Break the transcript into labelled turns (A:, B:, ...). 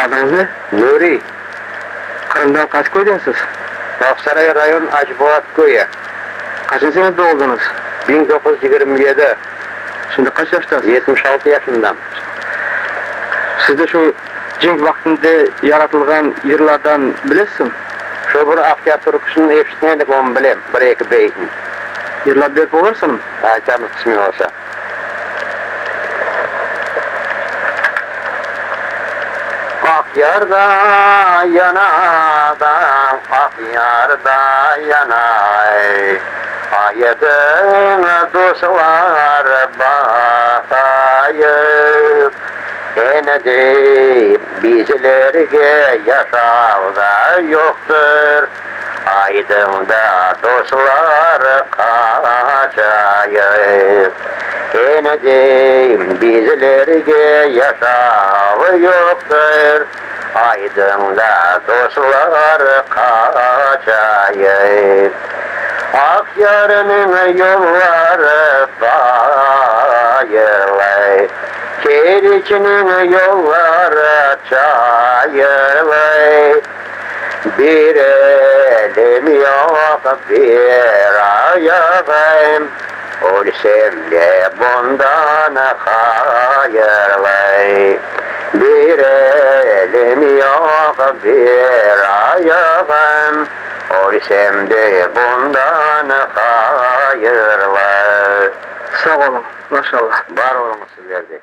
A: Adınız ne?
B: Nuri,
A: Kırım'dan kaç koydunuz?
B: Aksaray rayon Acıboğat köyü.
A: Kaçıncı sınıfta oldunuz?
B: 1927,
A: Şimdi kaç yaştasınız?
B: 76 yaşındayım.
A: Siz de şu cink vaktinde yaratılgan yıllardan bilirsin.
B: Şu bir Akyar türküsünü eşitmedik onu bileyim, bir iki beytin.
A: Yıllar berip olursun.
B: Aytamız kısmı olsa. Akyar'da yanadan, Akyar'da yanay. Ayedin dostlar bakayıp, ene de bizlerge yaşavda yoktur. Aydın'da dostlar kaçayıp, ene de bizlerge yaşavı yoktur. Aydın'da dostlar kaçayıp, Akyar'ın yolları bayırlay, Keriç'in yolları çayırlay. Bir elim yok, bir ayağım, ölsem de bundan hayırlay. Bir elim yok, bir ayağım, ölsem de bundan hayırlay.
A: Sağ olun. Maşallah.
B: Var olun sizlerde.